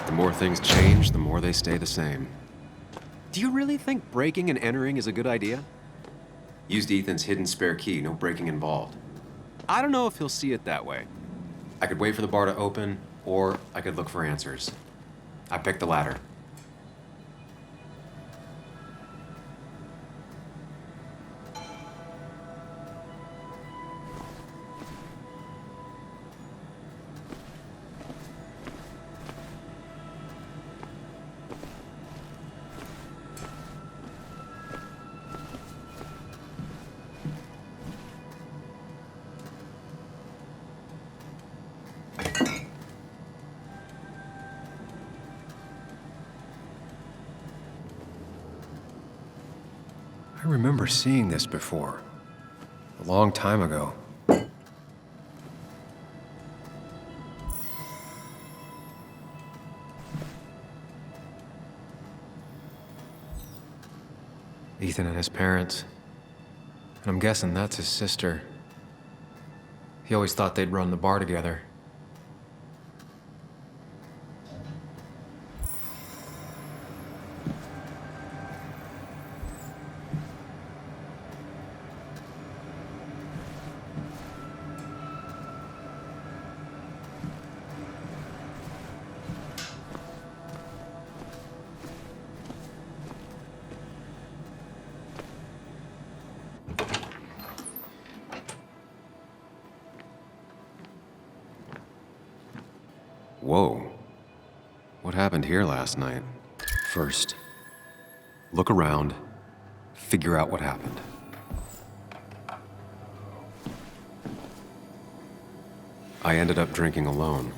The more things change, the more they stay the same. Do you really think breaking and entering is a good idea? Used Ethan's hidden spare key, no breaking involved. I don't know if he'll see it that way. I could wait for the bar to open, or I could look for answers. I picked the latter. I remember seeing this before, a long time ago. Ethan and his parents. And I'm guessing that's his sister. He always thought they'd run the bar together. Whoa. What happened here last night? First, look around, figure out what happened. I ended up drinking alone.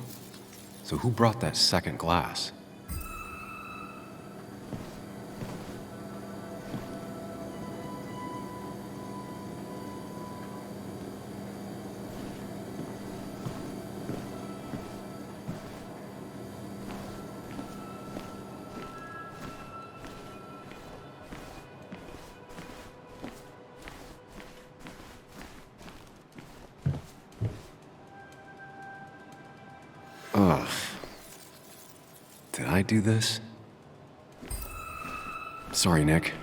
So who brought that second glass? Ugh. Did I do this? Sorry, Nick.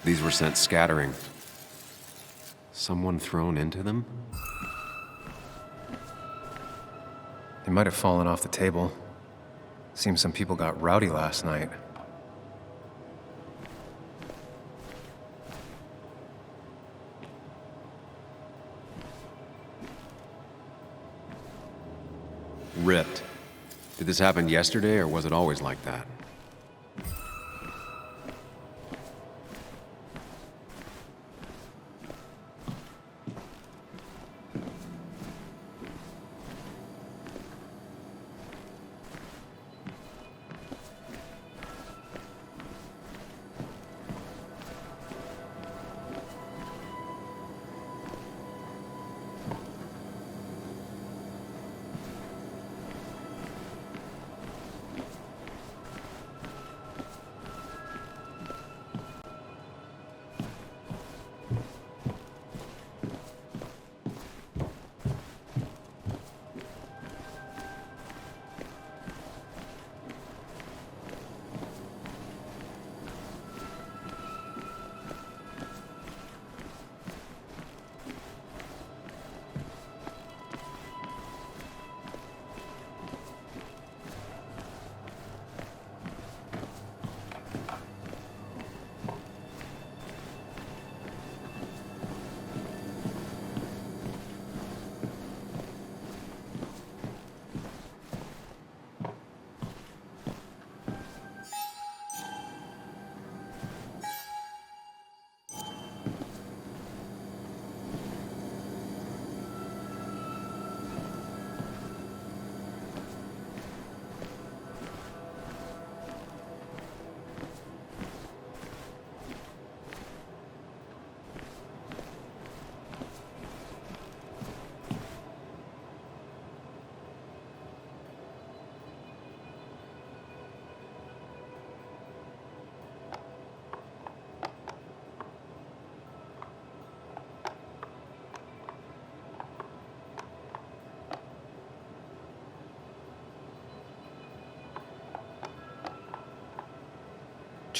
These were sent scattering. Someone thrown into them? They might have fallen off the table. Seems some people got rowdy last night. Ripped. Did this happen yesterday, or was it always like that?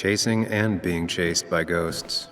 Chasing and being chased by ghosts.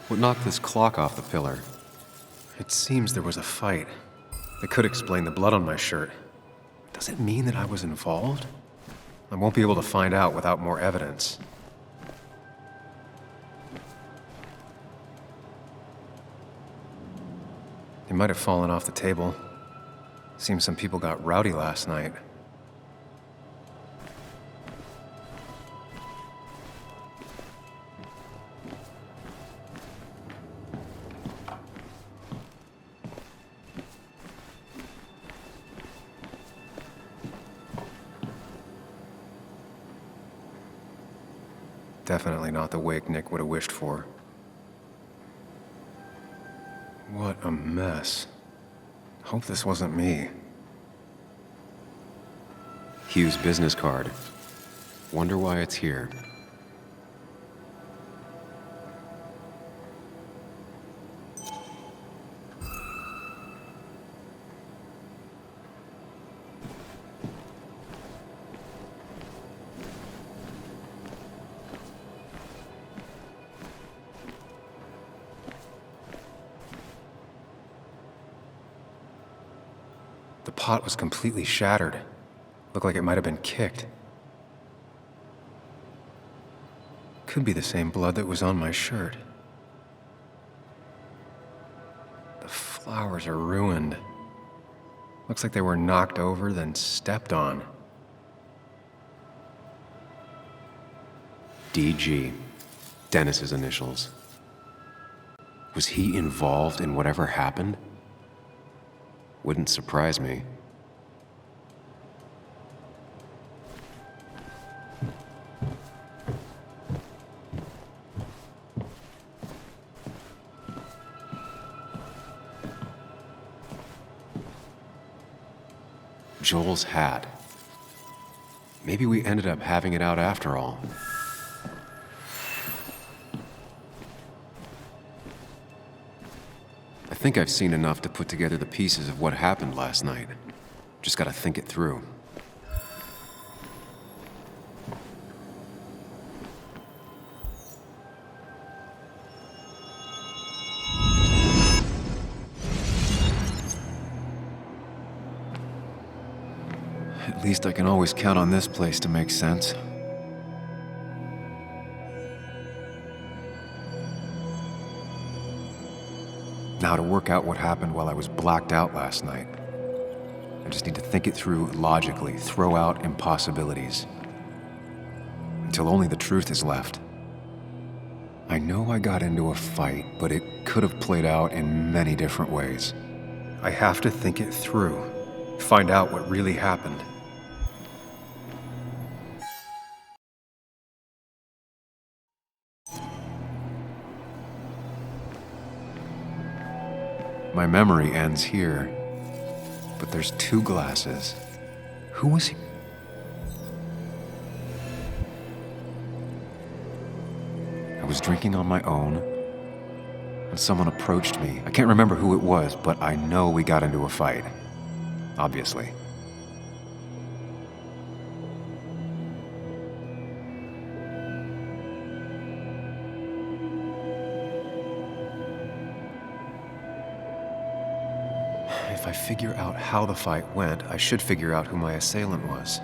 What knocked this clock off the pillar? It seems there was a fight. It could explain the blood on my shirt. Does it mean that I was involved? I won't be able to find out without more evidence. It might have fallen off the table. Seems some people got rowdy last night. Definitely not the wake Nick would have wished for. What a mess. Hope this wasn't me. Hugh's business card. Wonder why it's here. The pot was completely shattered. Looked like it might have been kicked. Could be the same blood that was on my shirt. The flowers are ruined. Looks like they were knocked over, then stepped on. DG. Dennis's initials. Was he involved in whatever happened? Wouldn't surprise me. Joel's hat. Maybe we ended up having it out after all. I think I've seen enough to put together the pieces of what happened last night. Just gotta think it through. At least I can always count on this place to make sense. Now to work out what happened while I was blacked out last night. I just need to think it through logically, throw out impossibilities. Until only the truth is left. I know I got into a fight, but it could have played out in many different ways. I have to think it through, find out what really happened. My memory ends here, but there's 2 glasses. Who was he? I was drinking on my own, and someone approached me. I can't remember who it was, but I know we got into a fight. Obviously. If I figure out how the fight went, I should figure out who my assailant was.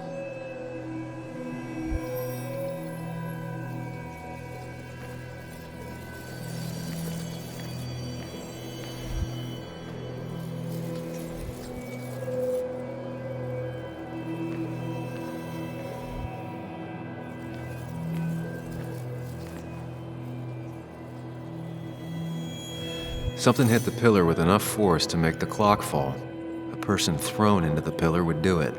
Something hit the pillar with enough force to make the clock fall. A person thrown into the pillar would do it.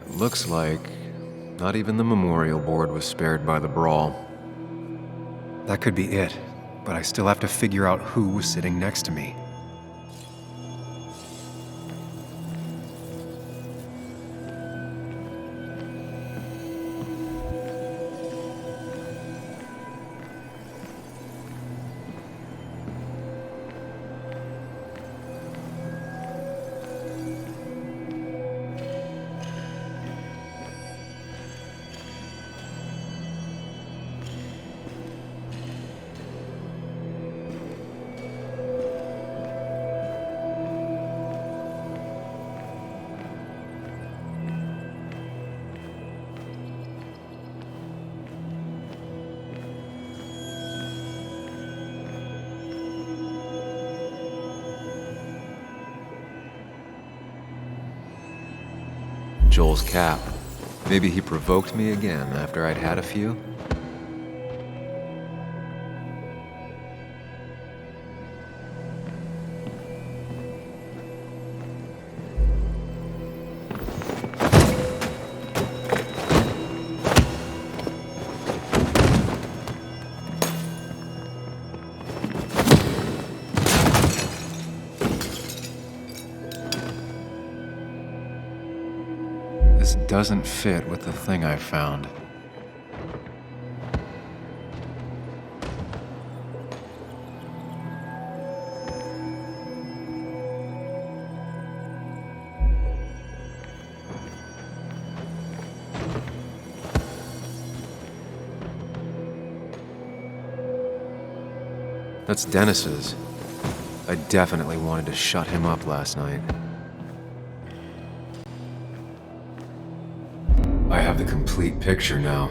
It looks like not even the memorial board was spared by the brawl. That could be it. But I still have to figure out who was sitting next to me. Joel's cap. Maybe he provoked me again after I'd had a few? This doesn't fit with the thing I found. That's Dennis's. I definitely wanted to shut him up last night. I have the complete picture now.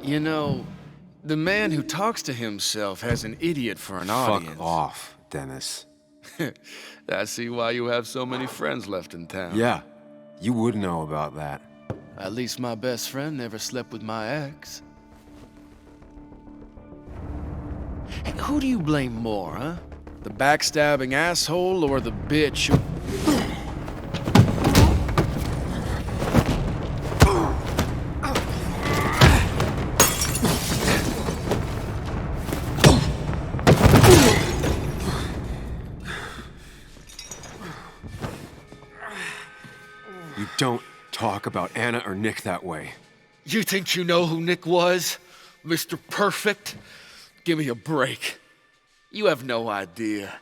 You know, the man who talks to himself has an idiot for an audience. Fuck off, Dennis. I see why you have so many friends left in town. Yeah, you would know about that. At least my best friend never slept with my ex. Hey, who do you blame more, huh? The backstabbing asshole or the bitch who... You don't talk about Anna or Nick that way. You think you know who Nick was? Mr. Perfect? Give me a break. You have no idea.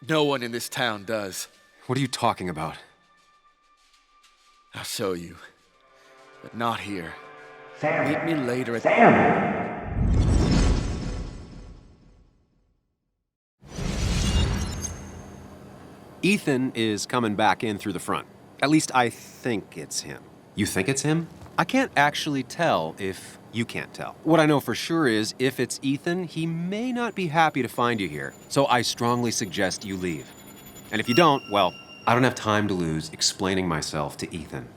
No one in this town does. What are you talking about? I'll show you. But not here. Sam. Meet me later at... Sam! Ethan is coming back in through the front. At least I think it's him. You think it's him? I can't actually tell if you can't tell. What I know for sure is, if it's Ethan, he may not be happy to find you here. So I strongly suggest you leave. And if you don't, well, I don't have time to lose explaining myself to Ethan.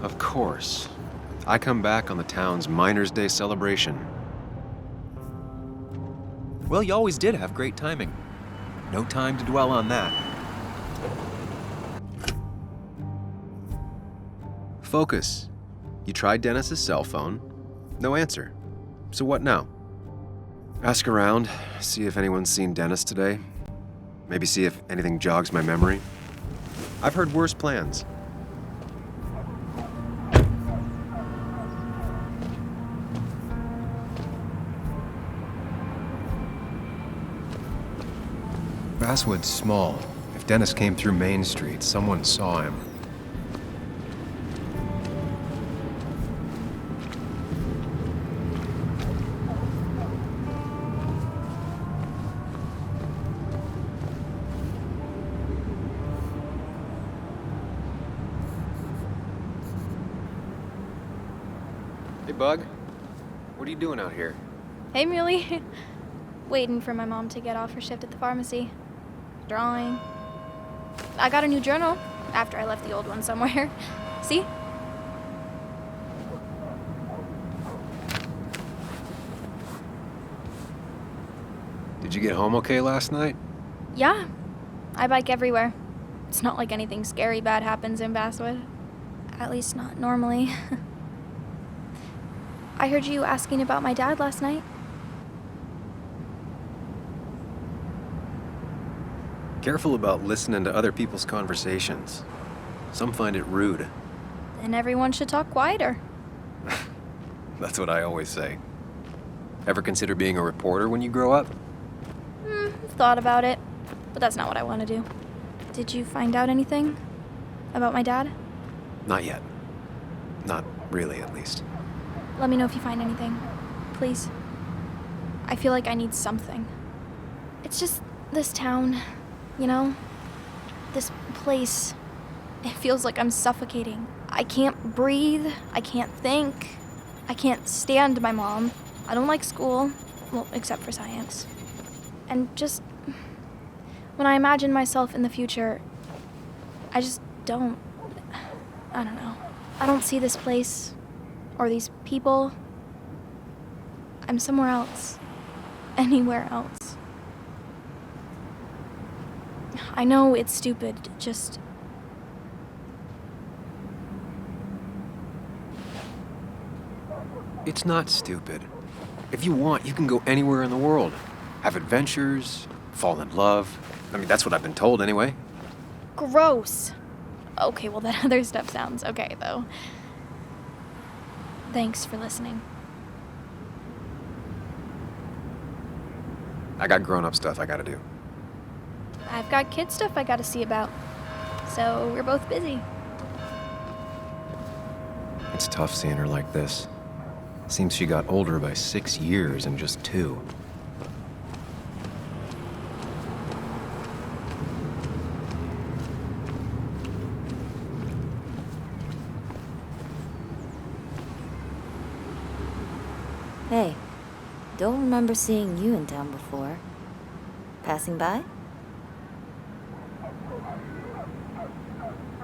Of course. I come back on the town's Miners' Day celebration. Well, you always did have great timing. No time to dwell on that. Focus. You tried Dennis's cell phone. No answer. So what now? Ask around, see if anyone's seen Dennis today. Maybe see if anything jogs my memory. I've heard worse plans. Basswood's small. If Dennis came through Main Street, someone saw him. Hey, Bug. What are you doing out here? Hey, Muley. Waiting for my mom to get off her shift at the pharmacy. Drawing. I got a new journal after I left the old one somewhere. See? Did you get home okay last night? Yeah. I bike everywhere. It's not like anything scary bad happens in Basswood. At least not normally. I heard you asking about my dad last night. Careful about listening to other people's conversations. Some find it rude. Then everyone should talk quieter. That's what I always say. Ever consider being a reporter when you grow up? Thought about it, but that's not what I want to do. Did you find out anything about my dad? Not yet. Not really, at least. Let me know if you find anything. Please. I feel like I need something. It's just this town, you know? This place. It feels like I'm suffocating. I can't breathe. I can't think. I can't stand my mom. I don't like school. Well, except for science. And just... when I imagine myself in the future, I just don't... I don't know. I don't see this place. Or these people. I'm somewhere else. Anywhere else. I know it's stupid, just... It's not stupid. If you want, you can go anywhere in the world. Have adventures, fall in love. I mean, that's what I've been told anyway. Gross. Okay, well, that other stuff sounds okay, though. Thanks for listening. I got grown-up stuff I gotta do. I've got kid stuff I gotta see about. So we're both busy. It's tough seeing her like this. Seems she got older by 6 years in just 2. Hey, don't remember seeing you in town before. Passing by?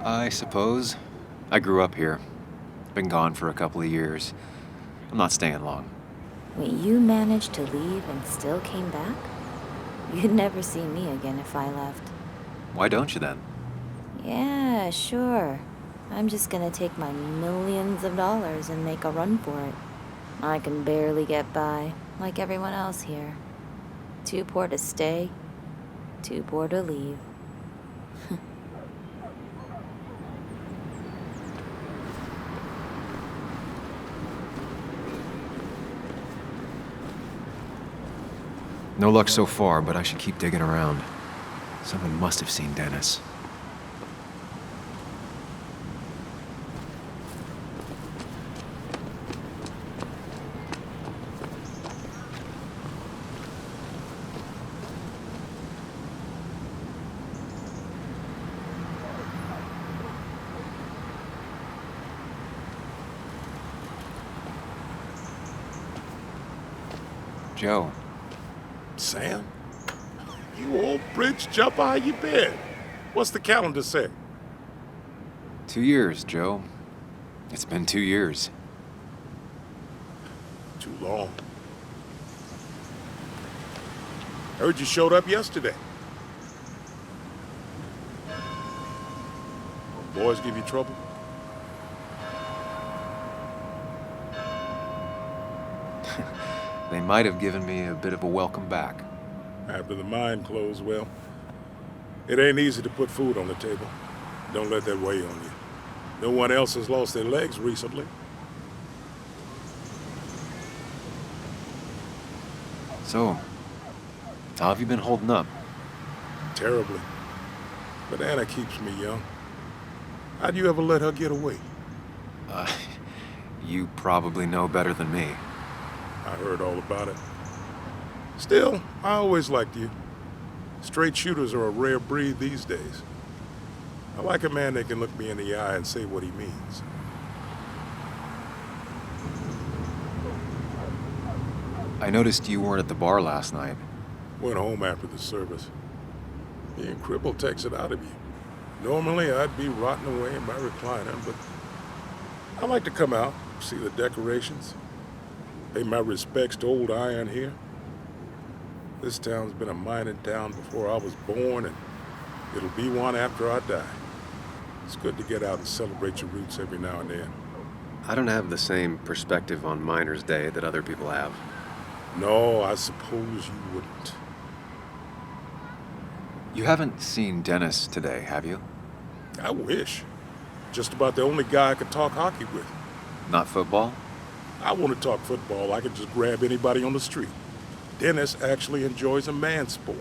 I suppose. I grew up here. Been gone for a couple of years. I'm not staying long. Wait, you managed to leave and still came back? You'd never see me again if I left. Why don't you then? Yeah, sure. I'm just gonna take my millions of dollars and make a run for it. I can barely get by, like everyone else here. Too poor to stay, too poor to leave. No luck so far, but I should keep digging around. Someone must have seen Dennis. Joe. Sam? You old bridge jumper, how you been? What's the calendar say? 2 years, Joe. It's been 2 years. Too long. Heard you showed up yesterday. Boys give you trouble? They might have given me a bit of a welcome back. After the mine closed, well, it ain't easy to put food on the table. Don't let that weigh on you. No one else has lost their legs recently. So, how have you been holding up? Terribly. But Anna keeps me young. How'd you ever let her get away? You probably know better than me. I heard all about it. Still, I always liked you. Straight shooters are a rare breed these days. I like a man that can look me in the eye and say what he means. I noticed you weren't at the bar last night. Went home after the service. Being crippled takes it out of you. Normally, I'd be rotting away in my recliner, but I like to come out, see the decorations, pay my respects to old iron here. This town's been a mining town before I was born, and it'll be one after I die. It's good to get out and celebrate your roots every now and then. I don't have the same perspective on Miners' Day that other people have. No, I suppose you wouldn't. You haven't seen Dennis today, have you? I wish. Just about the only guy I could talk hockey with. Not football? I want to talk football. I can just grab anybody on the street. Dennis actually enjoys a man's sport.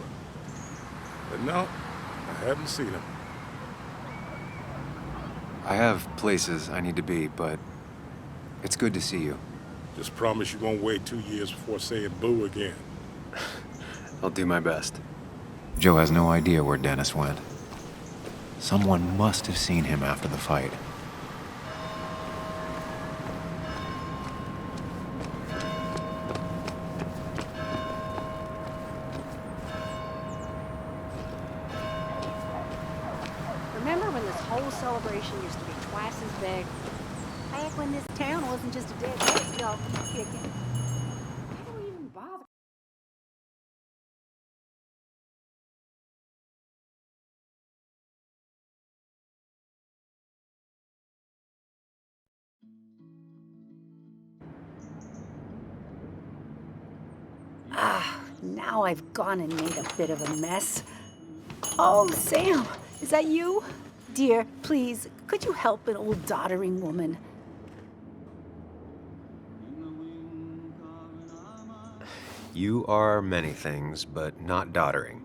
But no, I haven't seen him. I have places I need to be, but it's good to see you. Just promise you won't wait 2 years before saying boo again. I'll do my best. Joe has no idea where Dennis went. Someone must have seen him after the fight. Remember when this whole celebration used to be twice as big? Back when this town wasn't just a dead horse y'all keep kicking. Why do we even bother? Now I've gone and made a bit of a mess. Oh, Sam, is that you? Dear, please, could you help an old doddering woman? You are many things, but not doddering.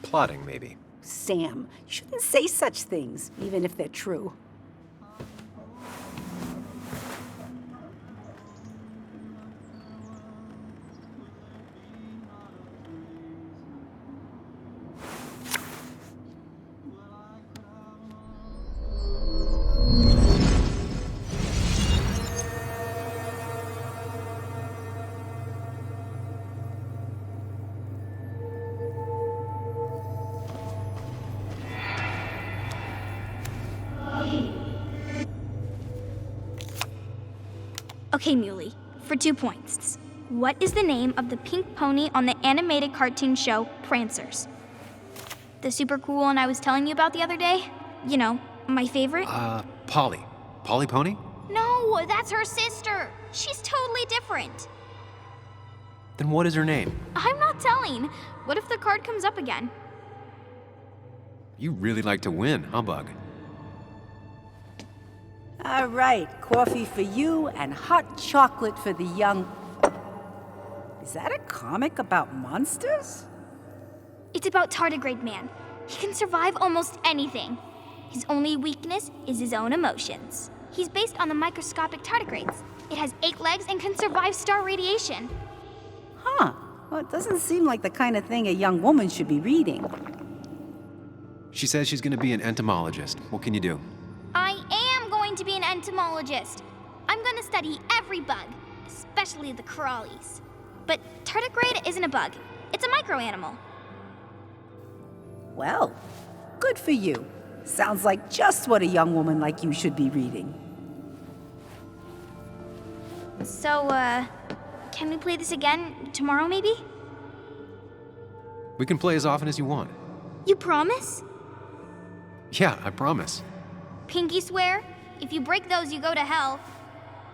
Plotting, maybe. Sam, you shouldn't say such things, even if they're true. Okay, Muley, for 2 points. What is the name of the pink pony on the animated cartoon show Prancers? The super cool one I was telling you about the other day? You know, my favorite? Polly. Polly Pony? No, that's her sister. She's totally different. Then what is her name? I'm not telling. What if the card comes up again? You really like to win, huh, Bug? All right, coffee for you and hot chocolate for the young... Is that a comic about monsters? It's about Tardigrade Man. He can survive almost anything. His only weakness is his own emotions. He's based on the microscopic tardigrades. It has 8 legs and can survive star radiation. Huh. Well, it doesn't seem like the kind of thing a young woman should be reading. She says she's gonna be an entomologist. What can you do? I am going to be an entomologist. I'm going to study every bug, especially the crawlies. But tardigrade isn't a bug. It's a microanimal. Well, good for you. Sounds like just what a young woman like you should be reading. So, can we play this again tomorrow, maybe? We can play as often as you want. You promise? Yeah, I promise. Pinky swear? If you break those, you go to hell.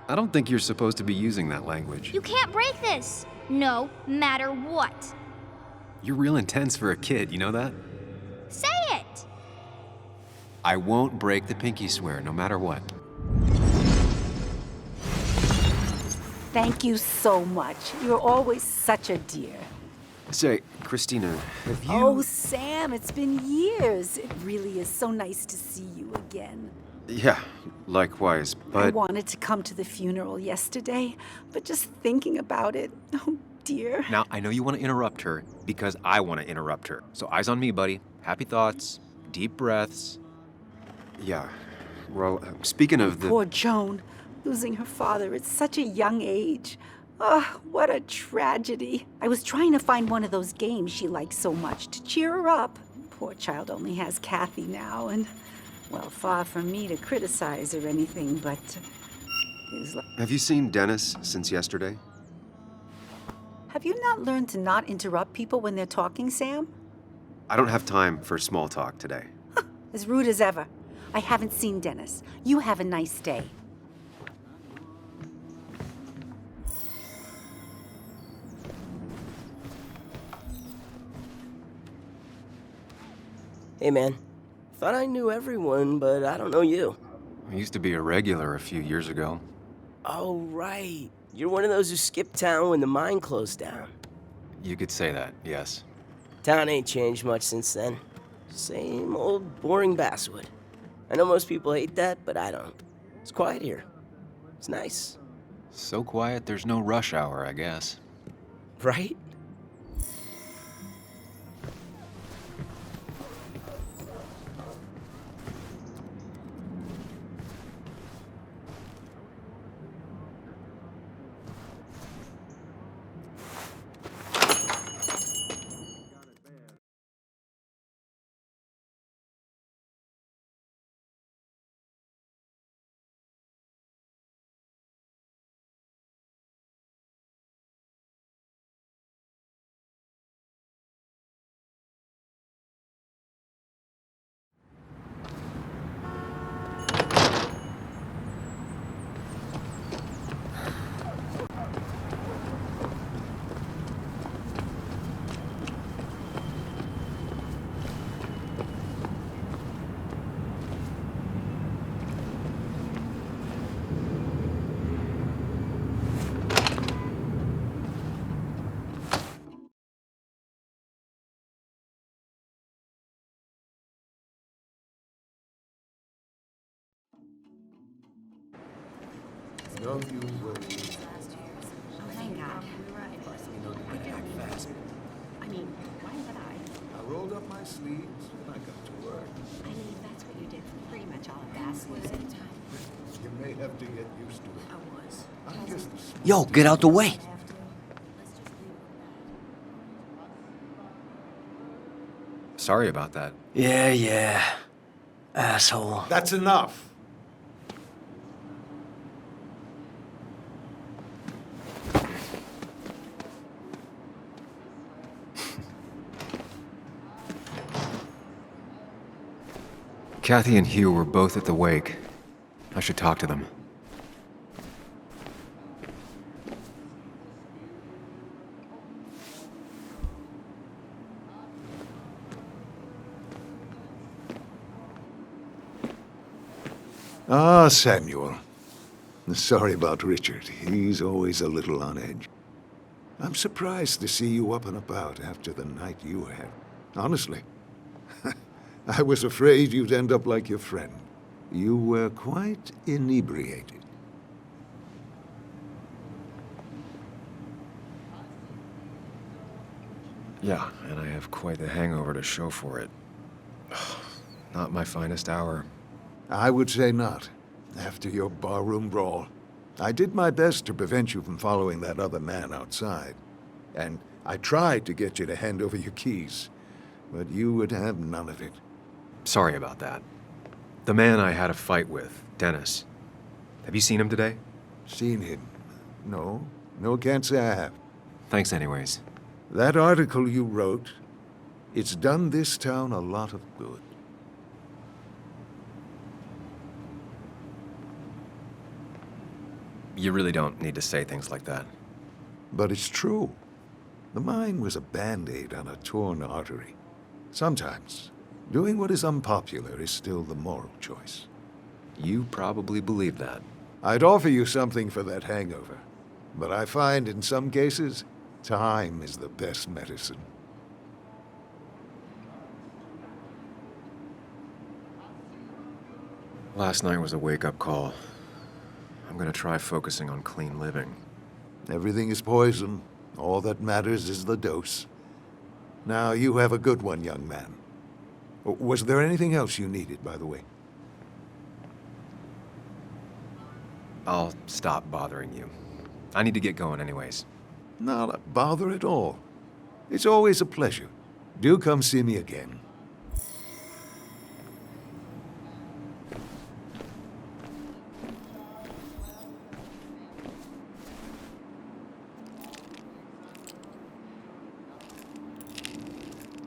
I don't think you're supposed to be using that language. You can't break this. No matter what. You're real intense for a kid, you know that? Say it! I won't break the pinky swear, no matter what. Thank you so much. You're always such a dear. Say, Christina, have you... Oh, Sam, it's been years. It really is so nice to see you again. Yeah, likewise, I but... wanted to come to the funeral yesterday, but just thinking about it, oh dear. Now, I know you want to interrupt her because I want to interrupt her. So eyes on me, buddy. Happy thoughts, deep breaths. Yeah, well, speaking of the... Poor Joan, losing her father at such a young age. Oh, what a tragedy. I was trying to find one of those games she likes so much to cheer her up. Poor child only has Kathy now, and, well, far from me to criticize or anything, but... Have you seen Dennis since yesterday? Have you not learned to not interrupt people when they're talking, Sam? I don't have time for small talk today. As rude as ever. I haven't seen Dennis. You have a nice day. Hey man, thought I knew everyone, but I don't know you. I used to be a regular a few years ago. Oh right, you're one of those who skipped town when the mine closed down. You could say that, yes. Town ain't changed much since then. Same old boring basswood. I know most people hate that, but I don't. It's quiet here. It's nice. So quiet, there's no rush hour, I guess. Right? No, you will. Thank God. I mean, why would I rolled up my sleeves and I got to work. I mean, that's what you did for pretty much all of basketball. You may have to get used to it. I was. I'm just a small Yo, get out the way. Sorry about that. Yeah. Asshole. That's enough. Kathy and Hugh were both at the wake. I should talk to them. Ah, Samuel. Sorry about Richard. He's always a little on edge. I'm surprised to see you up and about after the night you had. Honestly. I was afraid you'd end up like your friend. You were quite inebriated. Yeah, and I have quite the hangover to show for it. Not my finest hour. I would say not, after your barroom brawl. I did my best to prevent you from following that other man outside. And I tried to get you to hand over your keys, but you would have none of it. Sorry about that. The man I had a fight with, Dennis. Have you seen him today? Seen him? No. No, can't say I have. Thanks anyways. That article you wrote, it's done this town a lot of good. You really don't need to say things like that. But it's true. The mine was a band-aid on a torn artery. Sometimes, doing what is unpopular is still the moral choice. You probably believe that. I'd offer you something for that hangover, but I find in some cases, time is the best medicine. Last night was a wake-up call. I'm gonna try focusing on clean living. Everything is poison. All that matters is the dose. Now, you have a good one, young man. Was there anything else you needed, by the way? I'll stop bothering you. I need to get going anyways. Not a bother at all. It's always a pleasure. Do come see me again.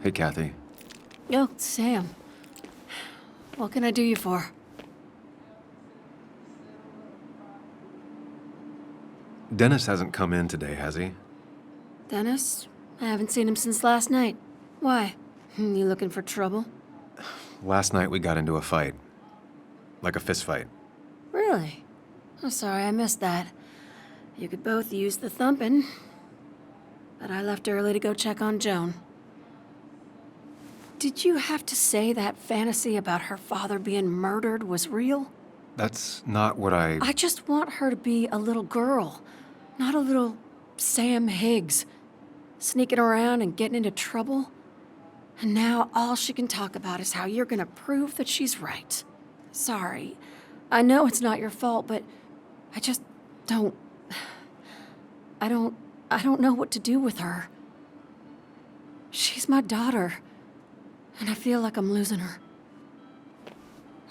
Hey, Kathy. Oh, Sam. What can I do you for? Dennis hasn't come in today, has he? Dennis? I haven't seen him since last night. Why? You looking for trouble? Last night we got into a fight. Like a fist fight. Really? I'm sorry I missed that. You could both use the thumping. But I left early to go check on Joan. Did you have to say that fantasy about her father being murdered was real? That's not what I just want her to be a little girl, not a little Sam Higgs, sneaking around and getting into trouble. And now all she can talk about is how you're gonna prove that she's right. Sorry. I know it's not your fault, but I just don't... I don't know what to do with her. She's my daughter. And I feel like I'm losing her.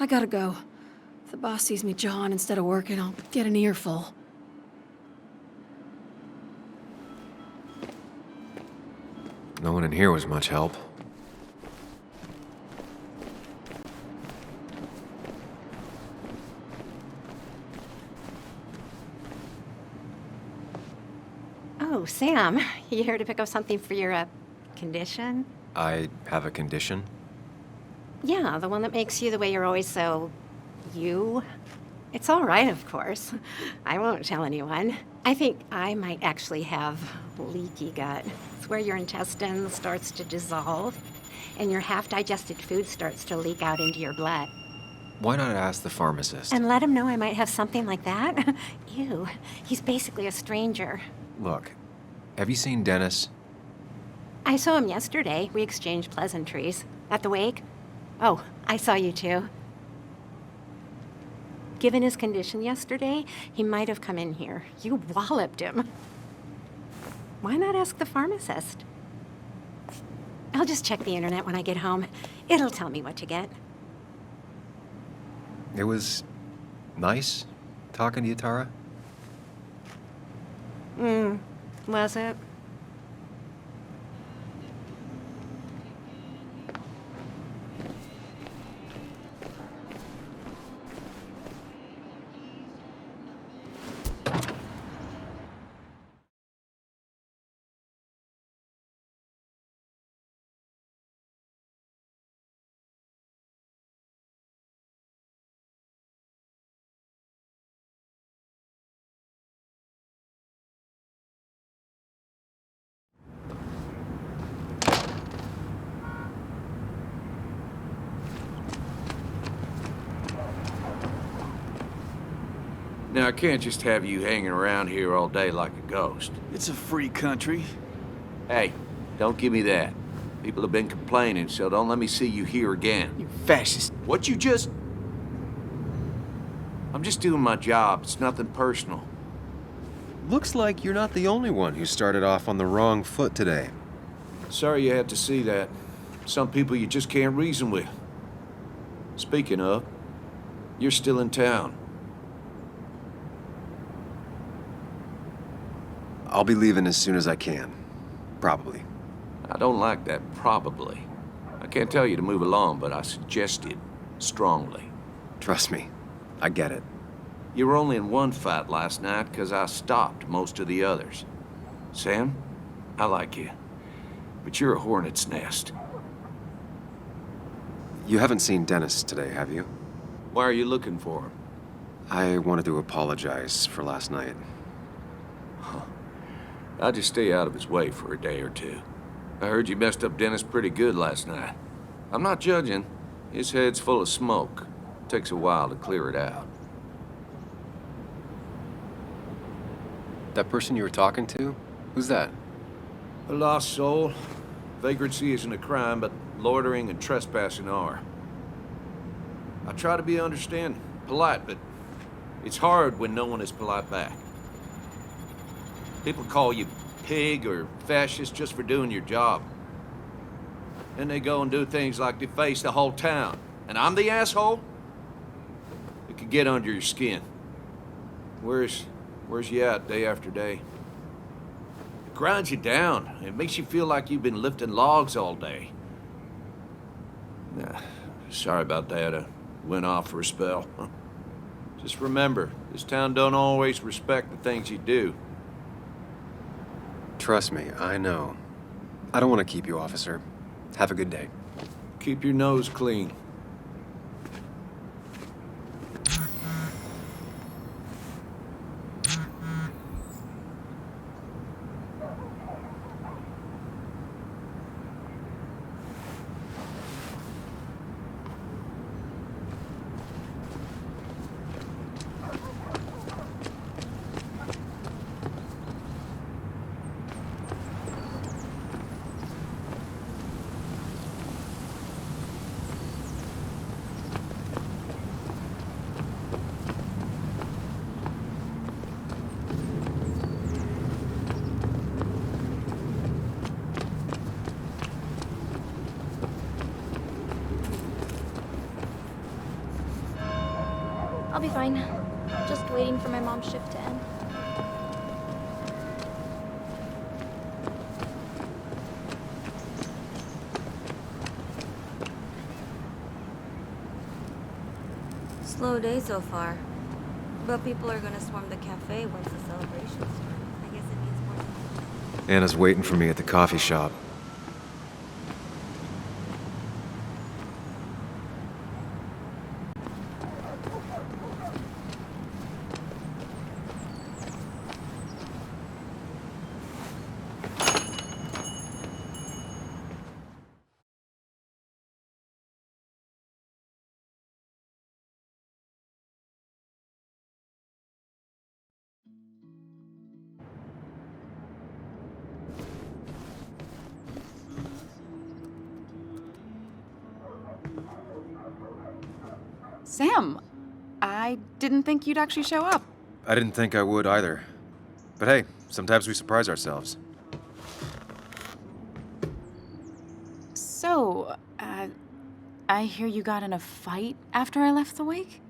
I gotta go. If the boss sees me jawing instead of working, I'll get an earful. No one in here was much help. Oh, Sam, you here to pick up something for your, condition? I have a condition? Yeah, the one that makes you the way you're always so... you. It's all right, of course. I won't tell anyone. I think I might actually have leaky gut. It's where your intestine starts to dissolve, and your half-digested food starts to leak out into your blood. Why not ask the pharmacist? And let him know I might have something like that? Ew, he's basically a stranger. Look, have you seen Dennis? I saw him yesterday. We exchanged pleasantries. At the wake? Oh, I saw you too. Given his condition yesterday, he might have come in here. You walloped him. Why not ask the pharmacist? I'll just check the internet when I get home. It'll tell me what to get. It was nice talking to you, Tara. Was it? Now, I can't just have you hanging around here all day like a ghost. It's a free country. Hey, don't give me that. People have been complaining, so don't let me see you here again. You fascist. What you just... I'm just doing my job. It's nothing personal. Looks like you're not the only one who started off on the wrong foot today. Sorry you had to see that. Some people you just can't reason with. Speaking of, you're still in town. I'll be leaving as soon as I can. Probably. I don't like that probably. I can't tell you to move along, but I suggest it strongly. Trust me, I get it. You were only in one fight last night because I stopped most of the others. Sam, I like you, but you're a hornet's nest. You haven't seen Dennis today, have you? Why are you looking for him? I wanted to apologize for last night. I'll just stay out of his way for a day or two. I heard you messed up Dennis pretty good last night. I'm not judging. His head's full of smoke. It takes a while to clear it out. That person you were talking to? Who's that? A lost soul. Vagrancy isn't a crime, but loitering and trespassing are. I try to be understanding, polite, but it's hard when no one is polite back. People call you pig or fascist just for doing your job. Then they go and do things like deface the whole town. And I'm the asshole? It could get under your skin. Where's you at day after day? It grinds you down. It makes you feel like you've been lifting logs all day. Sorry about that. I went off for a spell. Just remember, this town don't always respect the things you do. Trust me, I know. I don't want to keep you, officer. Have a good day. Keep your nose clean. I'll be fine. Just waiting for my mom's shift to end. Slow day so far. But people are gonna swarm the cafe once the celebration starts. I guess it means more. Anna's waiting for me at the coffee shop. Sam, I didn't think you'd actually show up. I didn't think I would either. But hey, sometimes we surprise ourselves. So, I hear you got in a fight after I left the wake?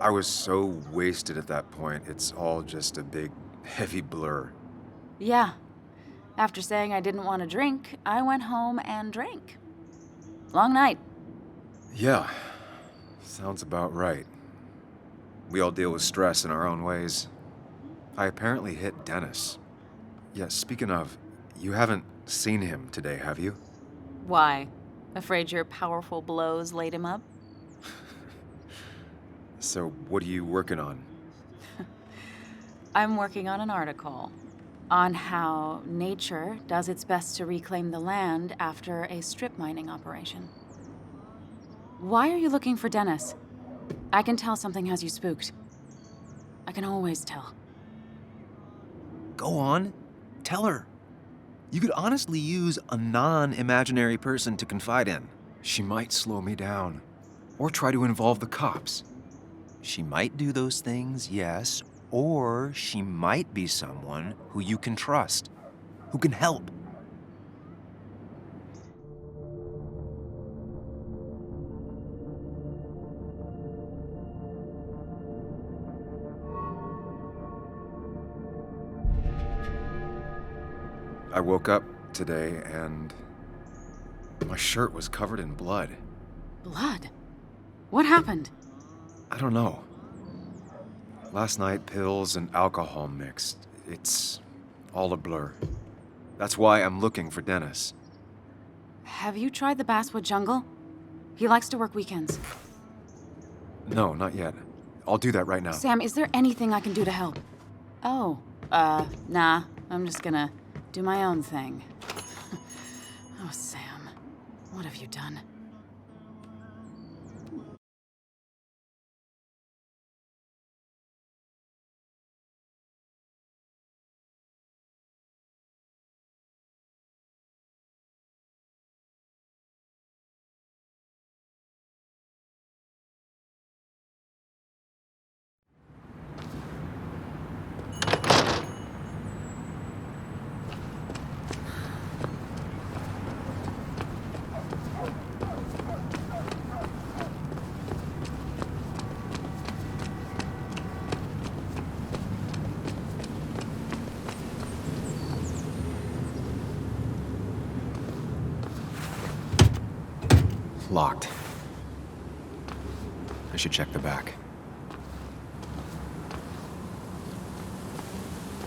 I was so wasted at that point, it's all just a big, heavy blur. Yeah. After saying I didn't want to drink, I went home and drank. Long night. Yeah, sounds about right. We all deal with stress in our own ways. I apparently hit Dennis. Yeah, speaking of, you haven't seen him today, have you? Why? Afraid your powerful blows laid him up? So, what are you working on? I'm working on an article. on how nature does its best to reclaim the land after a strip mining operation. Why are you looking for Dennis? I can tell something has you spooked. I can always tell. Go on, tell her. You could honestly use a non-imaginary person to confide in. She might slow me down, or try to involve the cops. She might do those things, yes, or she might be someone who you can trust, who can help. I woke up today and my shirt was covered in blood. Blood? What happened? I don't know. Last night, pills and alcohol mixed. It's all a blur. That's why I'm looking for Dennis. Have you tried the Basswood Jungle? He likes to work weekends. No, not yet. I'll do that right now. Sam, is there anything I can do to help? Oh, nah. I'm just gonna do my own thing. Oh, Sam, what have you done? Locked. I should check the back.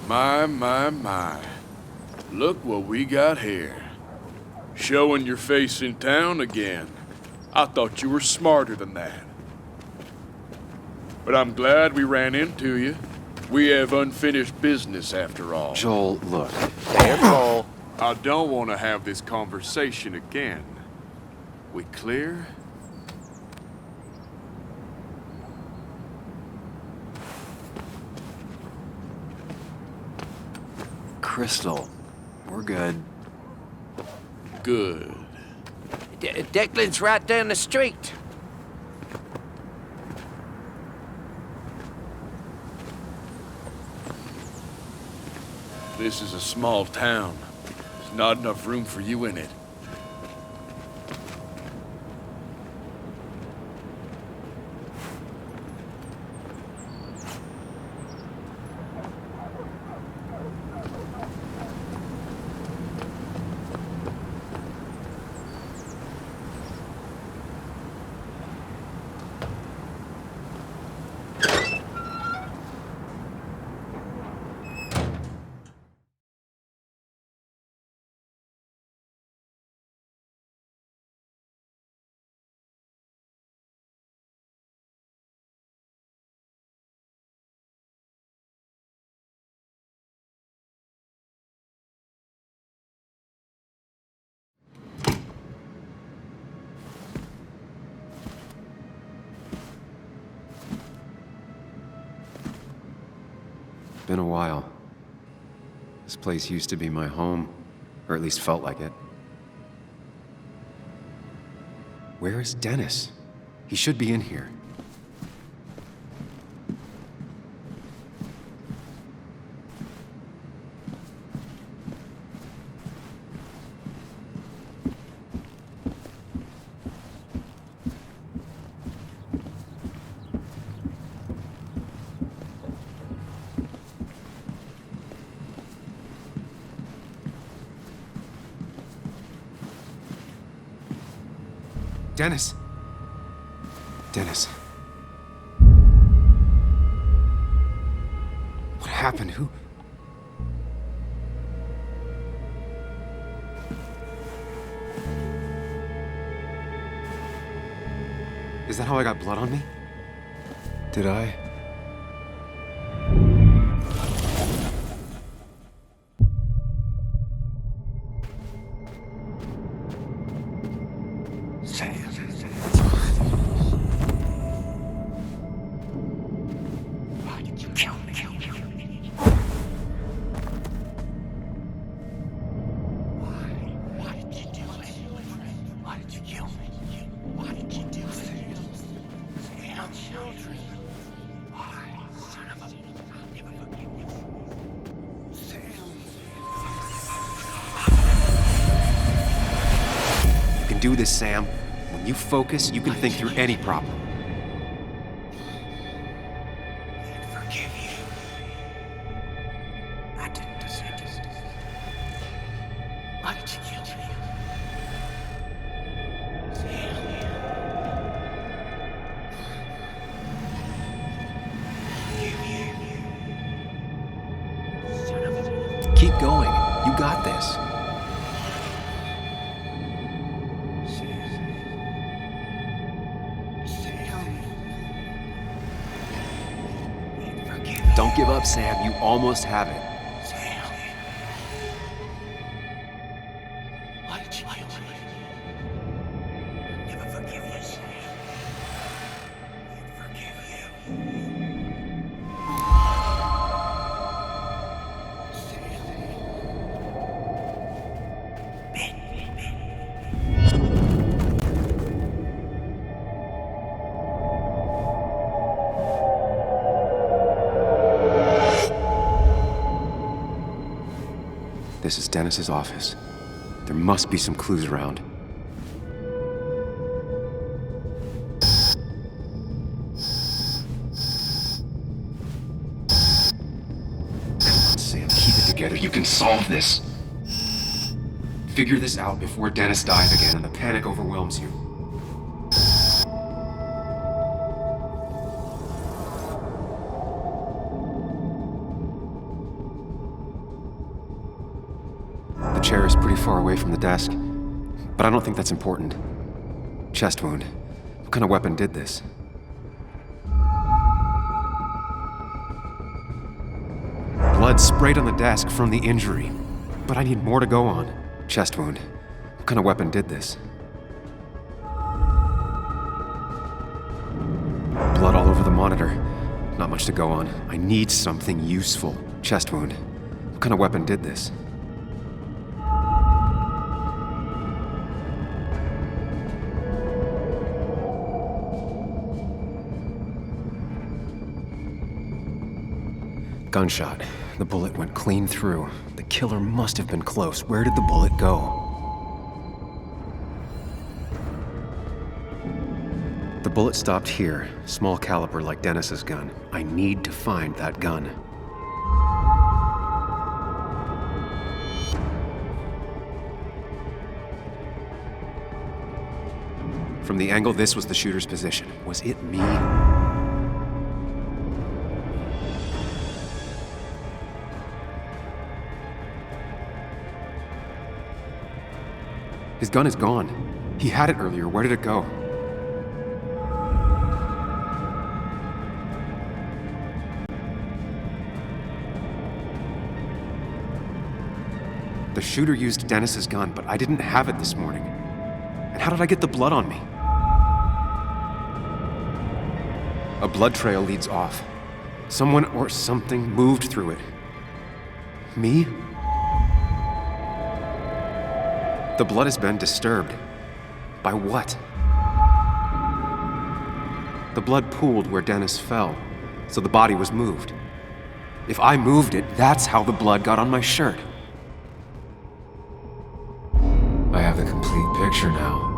My. Look what we got here. Showing your face in town again. I thought you were smarter than that. But I'm glad we ran into you. We have unfinished business after all. Joel, look. Careful. I don't want to have this conversation again. We clear? Crystal, we're good. Good. Declan's right down the street. This is a small town. There's not enough room for you in it. Been a while. This place used to be my home, or at least felt like it. Where is Dennis? He should be in here. Dennis! Dennis. What happened? Who? Is that how I got blood on me? Did I? Why did you kill me? Why did you do it? Why did you kill me? Why did you do it? Sam, children. Why? Son of a... I'll never forgive you. Sam. You can do this, Sam. When you focus, you can think through any problem. Forgive you. I didn't deserve it. Why did you kill me? Keep going. You got this. Don't give up, Sam. You almost have it. Why did you kill me? I'll never forgive you, Sam. I'll forgive you. This is Dennis's office. There must be some clues around. Come on, Sam, keep it together. You can solve this. Figure this out before Dennis dies again and the panic overwhelms you. The chair is pretty far away from the desk, but I don't think that's important. Chest wound. What kind of weapon did this? Blood sprayed on the desk from the injury, but I need more to go on. Chest wound. What kind of weapon did this? Blood all over the monitor. Not much to go on. I need something useful. Chest wound. What kind of weapon did this? Gunshot. The bullet went clean through. The killer must have been close. Where did the bullet go? The bullet stopped here. Small caliber like Dennis's gun. I need to find that gun. From the angle this was the shooter's position. Was it me? His gun is gone. He had it earlier. Where did it go? The shooter used Dennis's gun, but I didn't have it this morning. And how did I get the blood on me? A blood trail leads off. Someone or something moved through it. Me? The blood has been disturbed. By what? The blood pooled where Dennis fell, so the body was moved. If I moved it, that's how the blood got on my shirt. I have the complete picture now.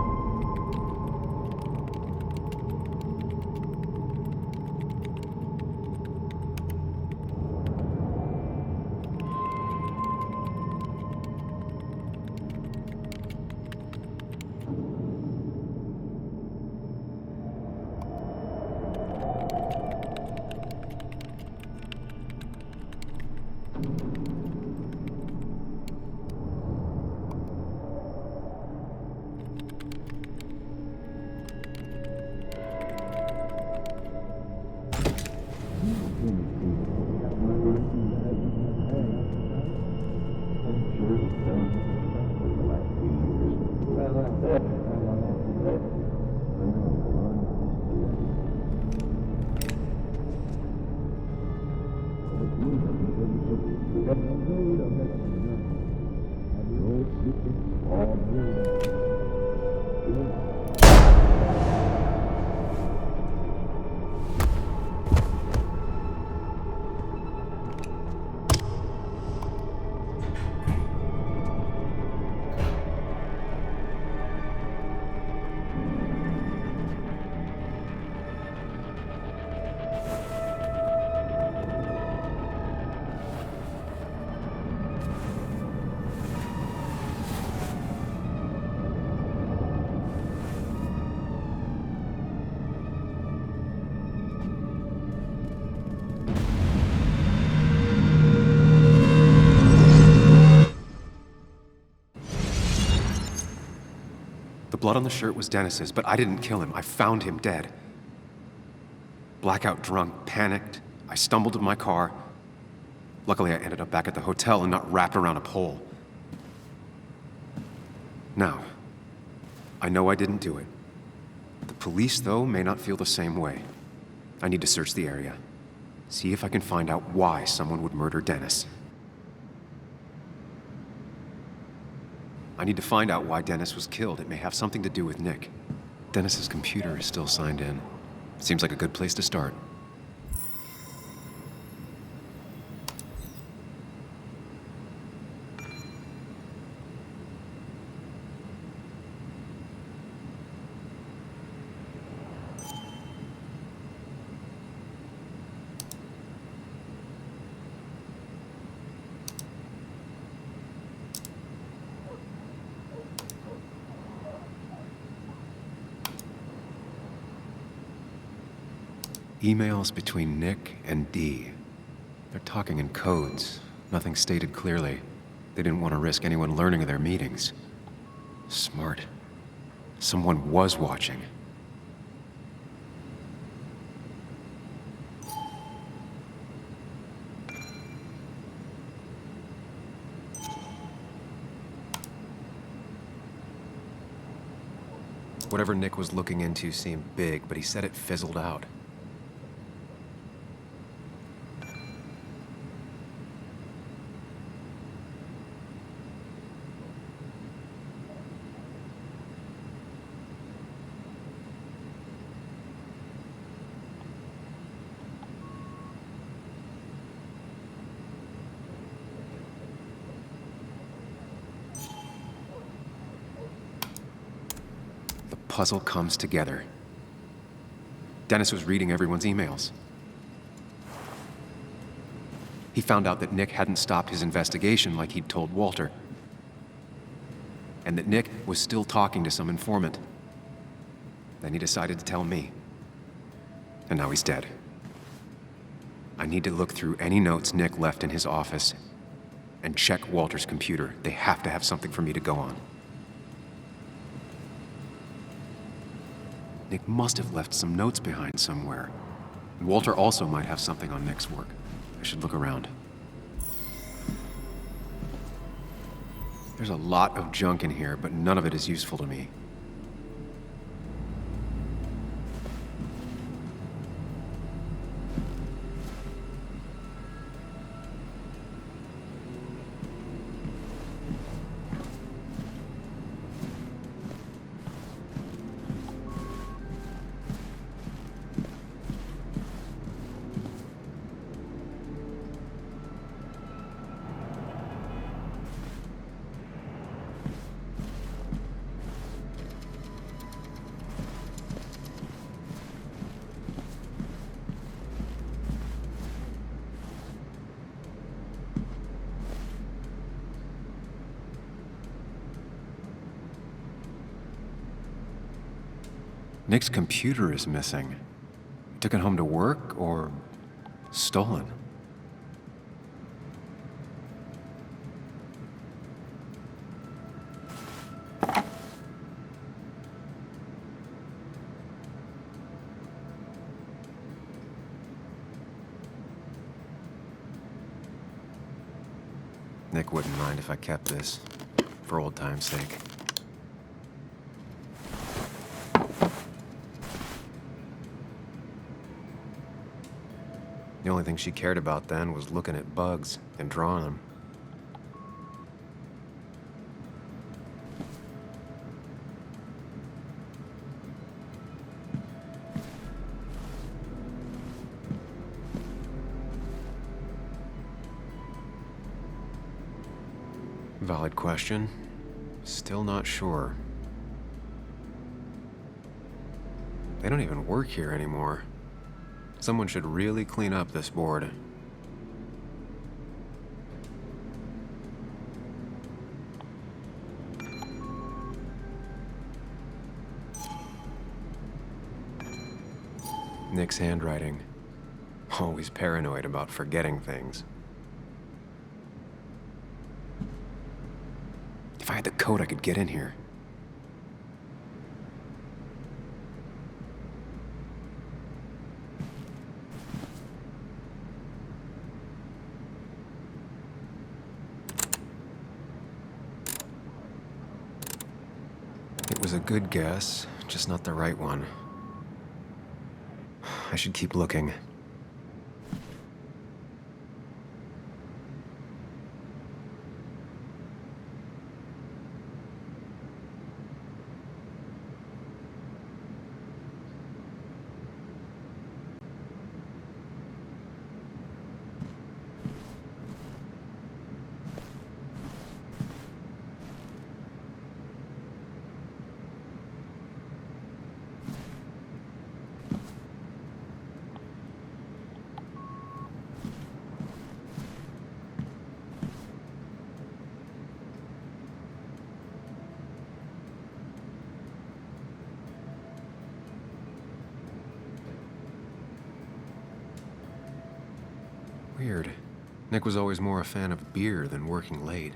The blood on the shirt was Dennis's, but I didn't kill him. I found him dead. Blackout drunk, panicked. I stumbled to my car. Luckily, I ended up back at the hotel and not wrapped around a pole. Now, I know I didn't do it. The police, though, may not feel the same way. I need to search the area. See if I can find out why someone would murder Dennis. I need to find out why Dennis was killed. It may have something to do with Nick. Dennis's computer is still signed in. Seems like a good place to start. Emails between Nick and Dee. They're talking in codes, nothing stated clearly. They didn't want to risk anyone learning of their meetings. Smart. Someone was watching. Whatever Nick was looking into seemed big, but he said it fizzled out. Puzzle comes together. Dennis was reading everyone's emails. He found out that Nick hadn't stopped his investigation like he'd told Walter. And that Nick was still talking to some informant. Then he decided to tell me. And now he's dead. I need to look through any notes Nick left in his office and check Walter's computer. They have to have something for me to go on. Nick must have left some notes behind somewhere. And Walter also might have something on Nick's work. I should look around. There's a lot of junk in here, but none of it is useful to me. Nick's computer is missing. He took it home to work or stolen. Nick wouldn't mind if I kept this, for old time's sake. The only thing she cared about then was looking at bugs and drawing them. Valid question. Still not sure. They don't even work here anymore. Someone should really clean up this board. Nick's handwriting. Always paranoid about forgetting things. If I had the code, I could get in here. It was a good guess, just not the right one. I should keep looking. Weird. Nick was always more a fan of beer than working late.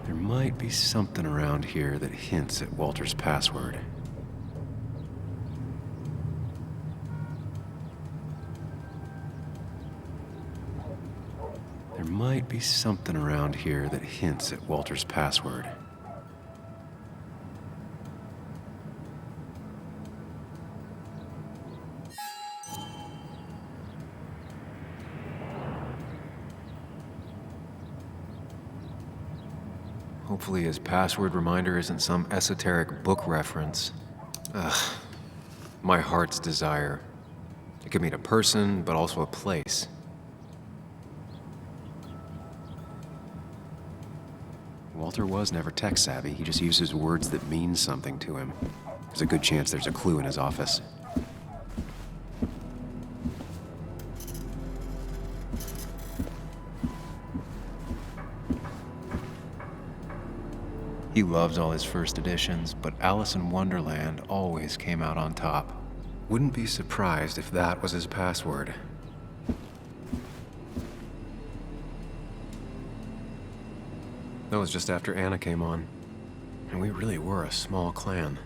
There might be something around here that hints at Walter's password. There might be something around here that hints at Walter's password. Hopefully his password reminder isn't some esoteric book reference. Ugh. My heart's desire. It could mean a person, but also a place. Walter was never tech-savvy. He just uses words that mean something to him. There's a good chance there's a clue in his office. He loves all his first editions, but Alice in Wonderland always came out on top. Wouldn't be surprised if that was his password. That was just after Anna came on, and we really were a small clan.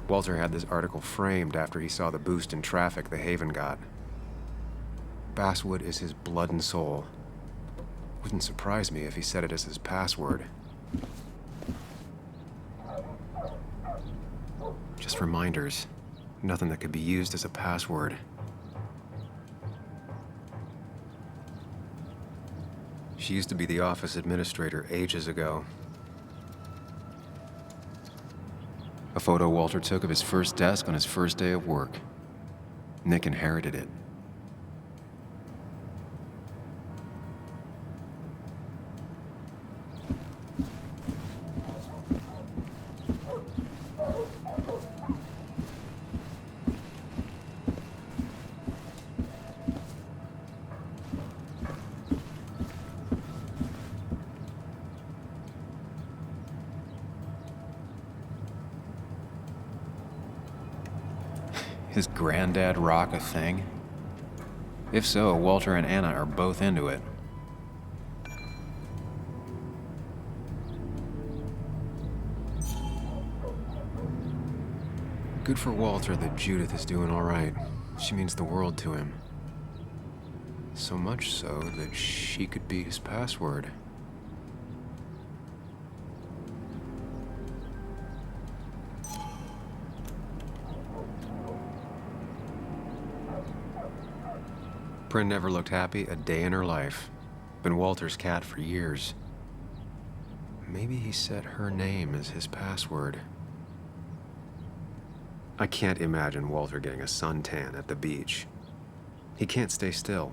Walter had this article framed after he saw the boost in traffic the Haven got. Basswood is his blood and soul. Wouldn't surprise me if he said it as his password. Just reminders. Nothing that could be used as a password. She used to be the office administrator ages ago. A photo Walter took of his first desk on his first day of work. Nick inherited it. His granddad rock a thing? If so, Walter and Anna are both into it. Good for Walter that Judith is doing all right. She means the world to him. So much so that she could be his password. Bryn never looked happy a day in her life. Been Walter's cat for years. Maybe he set her name as his password. I can't imagine Walter getting a suntan at the beach. He can't stay still.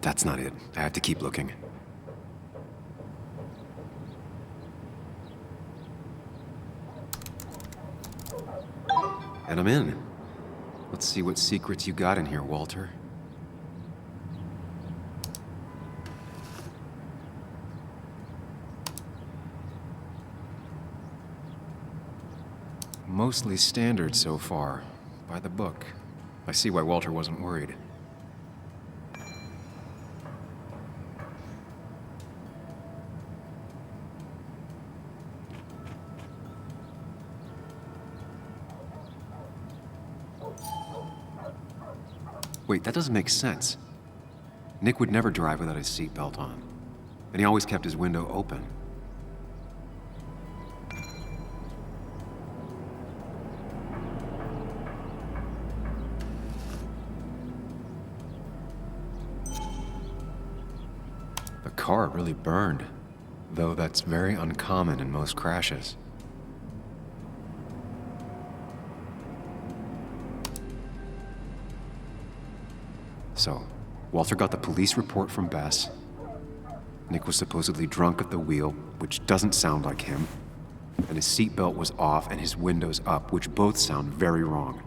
That's not it. I have to keep looking. And I'm in. Let's see what secrets you got in here, Walter. Mostly standard so far. By the book. I see why Walter wasn't worried. Wait, that doesn't make sense. Nick would never drive without his seatbelt on. And he always kept his window open. The car really burned, though that's very uncommon in most crashes. So, Walter got the police report from Bess. Nick was supposedly drunk at the wheel, which doesn't sound like him. And his seatbelt was off and his windows up, which both sound very wrong.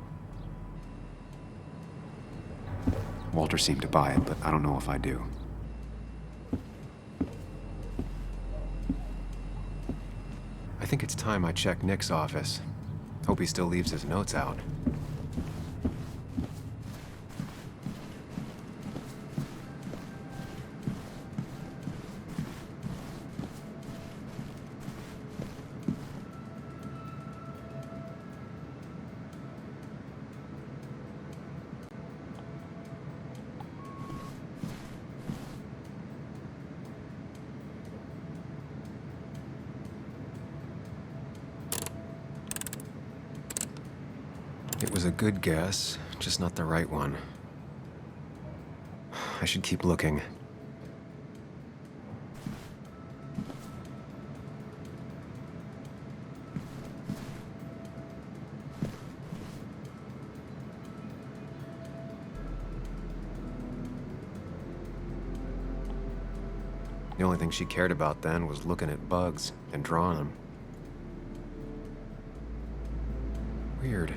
Walter seemed to buy it, but I don't know if I do. I think it's time I check Nick's office. Hope he still leaves his notes out. It was a good guess, just not the right one. I should keep looking. The only thing she cared about then was looking at bugs and drawing them. Weird.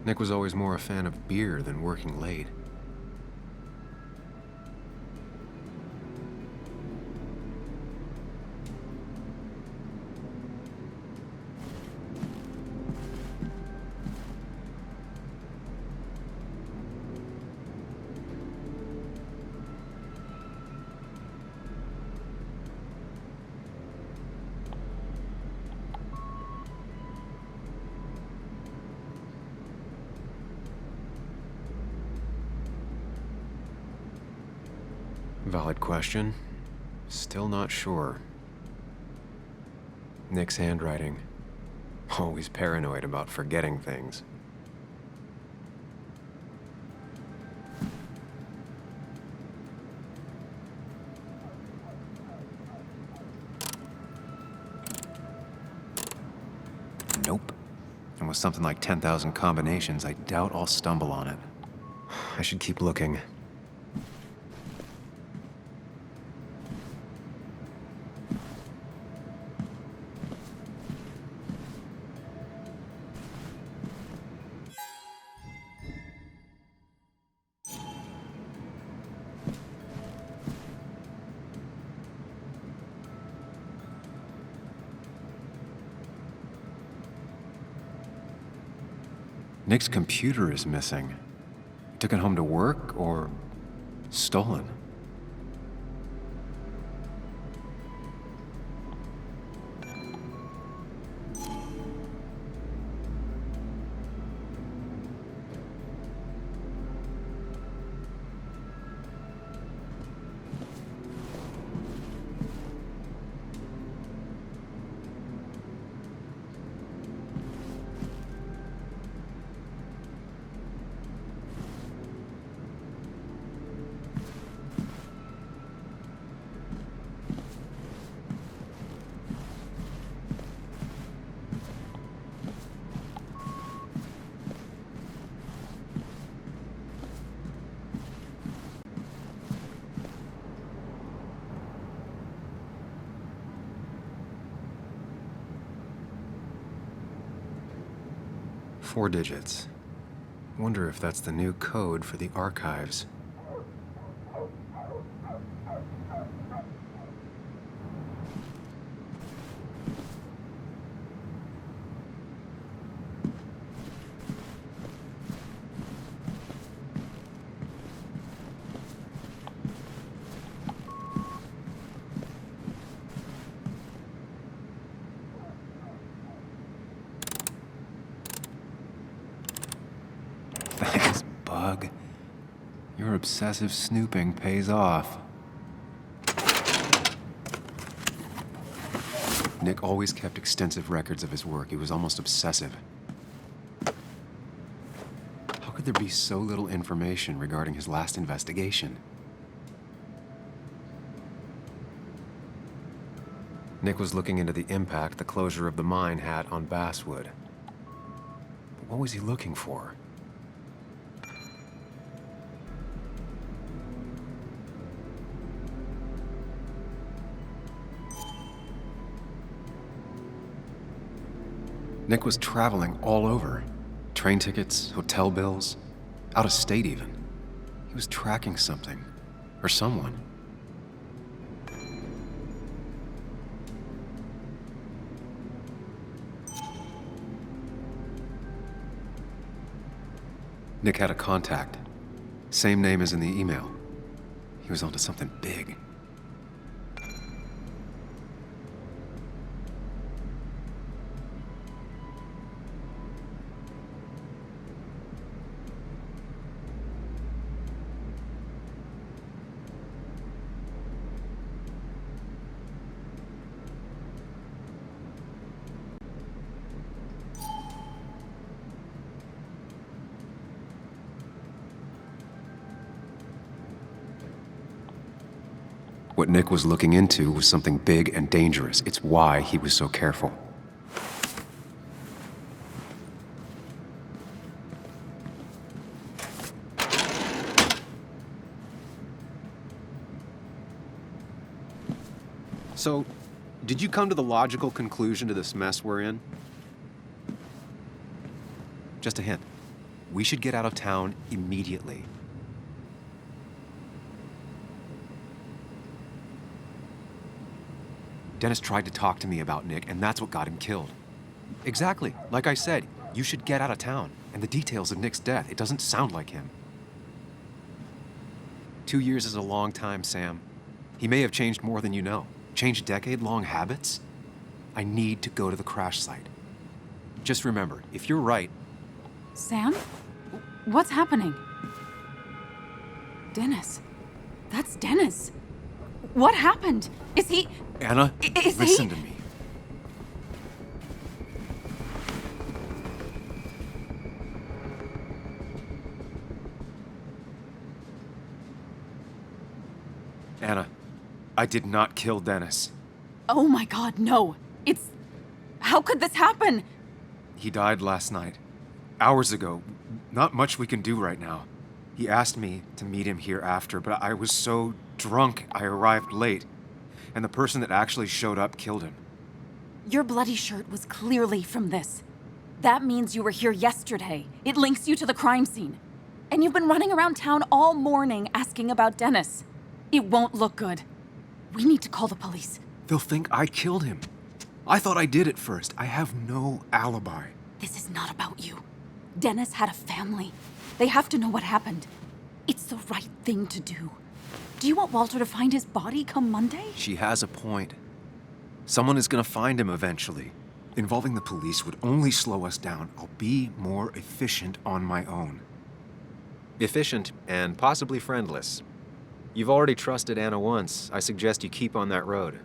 Nick was always more a fan of beer than working late. Valid question. Still not sure. Nick's handwriting. Always paranoid about forgetting things. Nope. And with something like 10,000 combinations, I doubt I'll stumble on it. I should keep looking. Nick's computer is missing. Took it home to work or stolen? Four digits. Wonder if that's the new code for the archives. Thanks, Bug. Your obsessive snooping pays off. Nick always kept extensive records of his work. He was almost obsessive. How could there be so little information regarding his last investigation? Nick was looking into the impact the closure of the mine had on Basswood. But what was he looking for? Nick was traveling all over. Train tickets, hotel bills, out of state even. He was tracking something, or someone. Nick had a contact. Same name as in the email. He was onto something big. What Nick was looking into was something big and dangerous. It's why he was so careful. So, did you come to the logical conclusion to this mess we're in? Just a hint. We should get out of town immediately. Dennis tried to talk to me about Nick, and that's what got him killed. Exactly. Like I said, you should get out of town. And the details of Nick's death, it doesn't sound like him. 2 years is a long time, Sam. He may have changed more than you know. Changed decade-long habits? I need to go to the crash site. Just remember, if you're right... Sam? What's happening? Dennis. That's Dennis. What happened? Is he... Anna, Is listen he... to me. Anna, I did not kill Dennis. Oh my God, no. It's... How could this happen? He died last night. Hours ago. Not much we can do right now. He asked me to meet him here after, but I was so drunk I arrived late. And the person that actually showed up killed him. Your bloody shirt was clearly from this. That means you were here yesterday. It links you to the crime scene. And you've been running around town all morning asking about Dennis. It won't look good. We need to call the police. They'll think I killed him. I thought I did at first. I have no alibi. This is not about you. Dennis had a family. They have to know what happened. It's the right thing to do. Do you want Walter to find his body come Monday? She has a point. Someone is gonna find him eventually. Involving the police would only slow us down. I'll be more efficient on my own. Efficient and possibly friendless. You've already trusted Anna once. I suggest you keep on that road.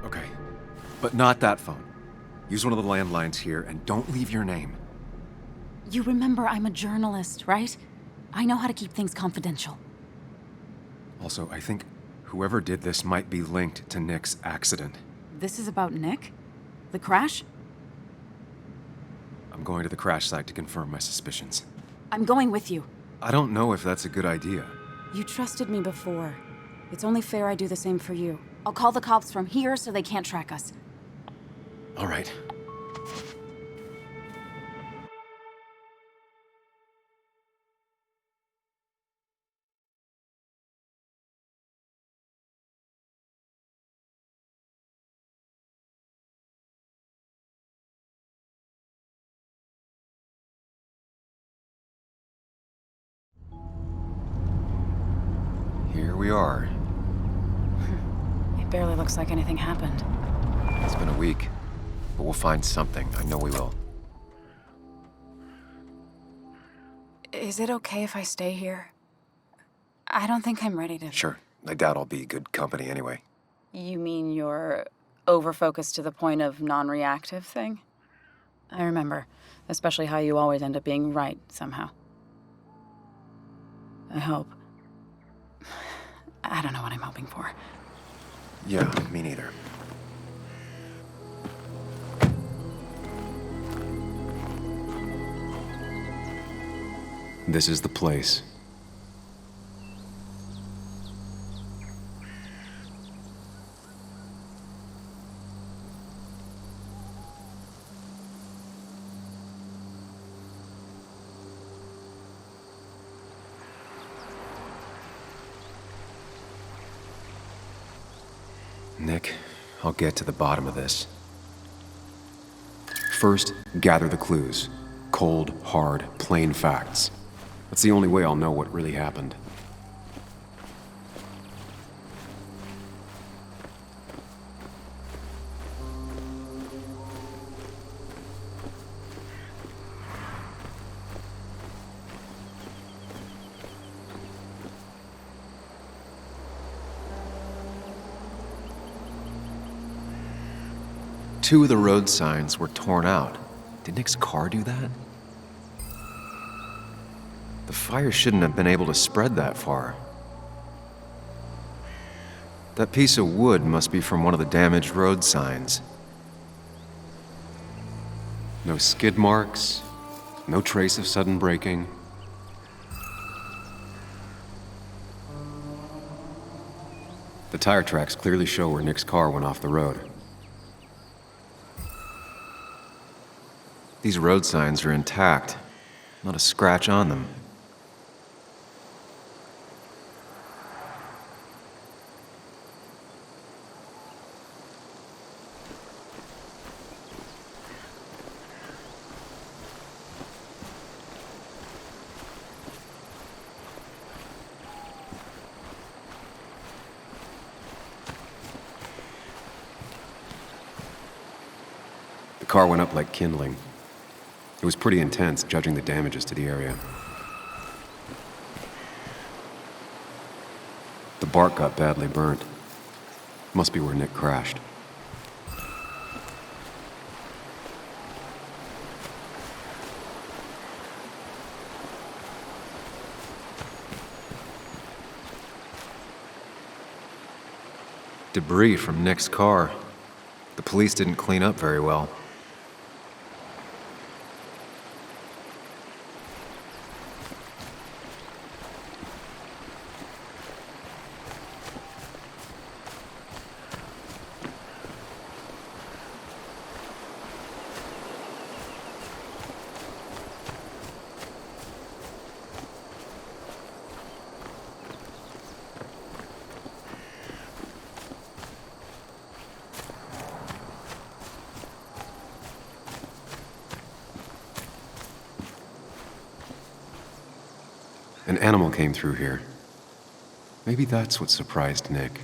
Okay, but not that phone. Use one of the landlines here and don't leave your name. You remember I'm a journalist, right? I know how to keep things confidential. Also, I think whoever did this might be linked to Nick's accident. This is about Nick? The crash? I'm going to the crash site to confirm my suspicions. I'm going with you. I don't know if that's a good idea. You trusted me before. It's only fair I do the same for you. I'll call the cops from here so they can't track us. All right. Here we are. It barely looks like anything happened. It's been a week, but we'll find something. I know we will. Is it okay if I stay here? I don't think I'm ready to... Sure. I doubt I'll be good company anyway. You mean you're over-focused to the point of non-reactive thing? I remember, especially how you always end up being right somehow. I hope. I don't know what I'm hoping for. Yeah, me neither. This is the place. Nick, I'll get to the bottom of this. First, gather the clues. Cold, hard, plain facts. That's the only way I'll know what really happened. Two of the road signs were torn out. Did Nick's car do that? The fire shouldn't have been able to spread that far. That piece of wood must be from one of the damaged road signs. No skid marks, no trace of sudden braking. The tire tracks clearly show where Nick's car went off the road. These road signs are intact, not a scratch on them. car went up like kindling. It was pretty intense, judging the damages to the area. The bark got badly burnt. Must be where Nick crashed. Debris from Nick's car. The police didn't clean up very well. An animal came through here. Maybe that's what surprised Nick.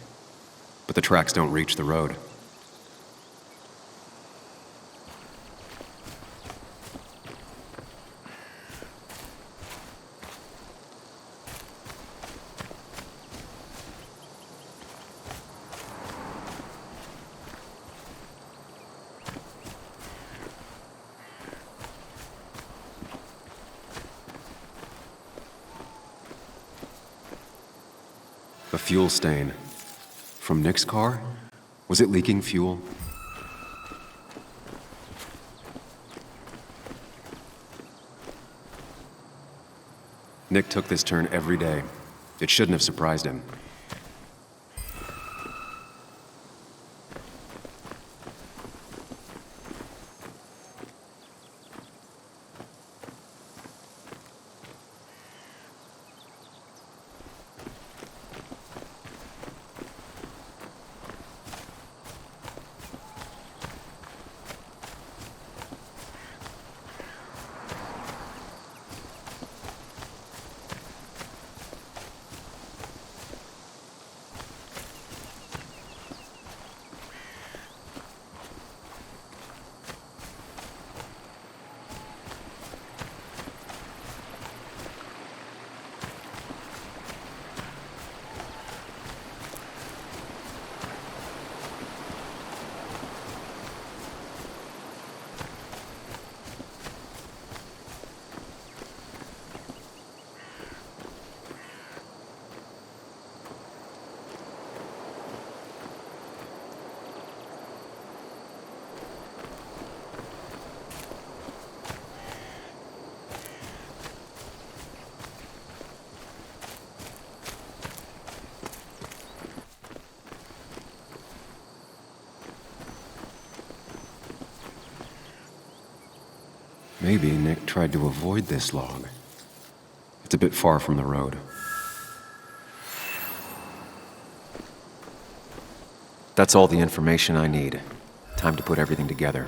But the tracks don't reach the road. A fuel stain. From Nick's car? Was it leaking fuel? Nick took this turn every day. It shouldn't have surprised him. Maybe Nick tried to avoid this log. It's a bit far from the road. That's all the information I need. Time to put everything together.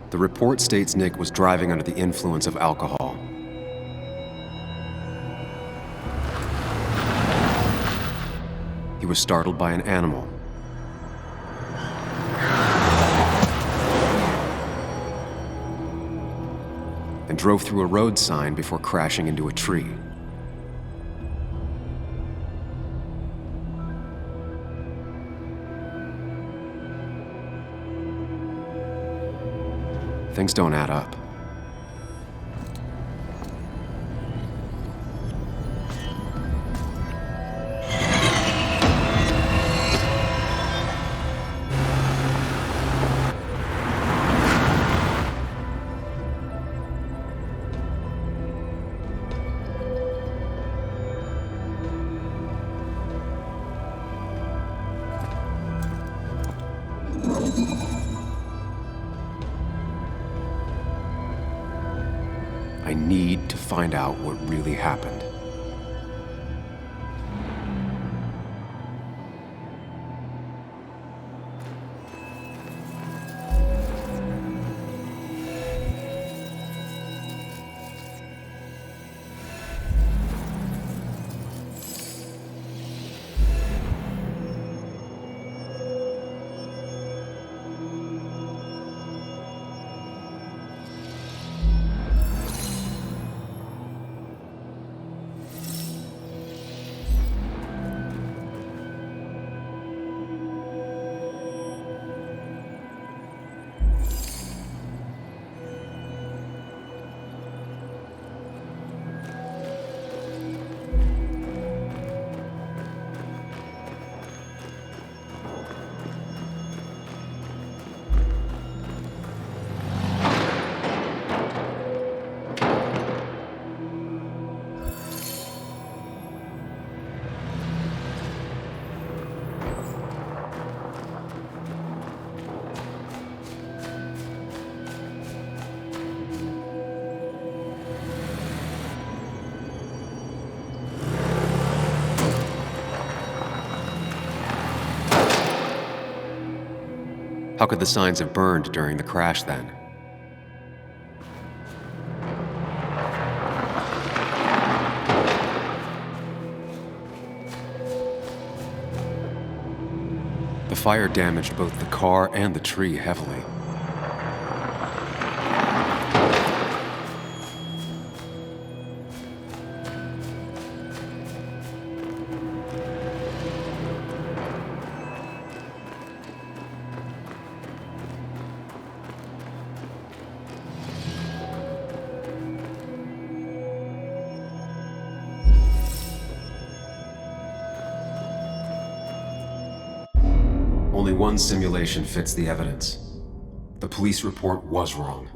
The report states Nick was driving under the influence of alcohol. He was startled by an animal. And drove through a road sign before crashing into a tree. Things don't add up. I need to find out what really happened. How could the signs have burned during the crash then? The fire damaged both the car and the tree heavily. Only one simulation fits the evidence. The police report was wrong.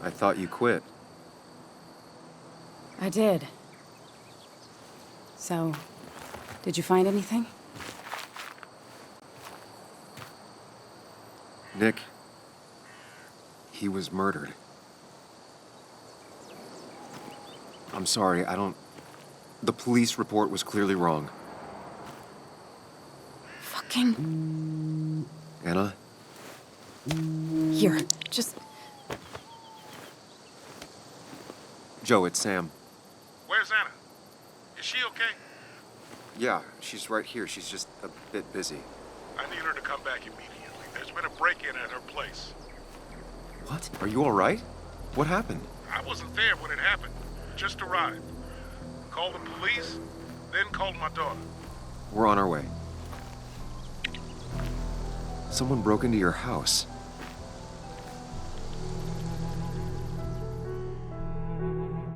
I thought you quit. I did. So, did you find anything? Nick, he was murdered. I'm sorry, the police report was clearly wrong. Fucking... Anna? Here, just... Joe, it's Sam. Where's Anna? Is she okay? Yeah, she's right here. She's just a bit busy. I need her to come back immediately. There's been a break-in at her place. What? Are you all right? What happened? I wasn't there when it happened. Just arrived. Called the police, then called my daughter. We're on our way. Someone broke into your house.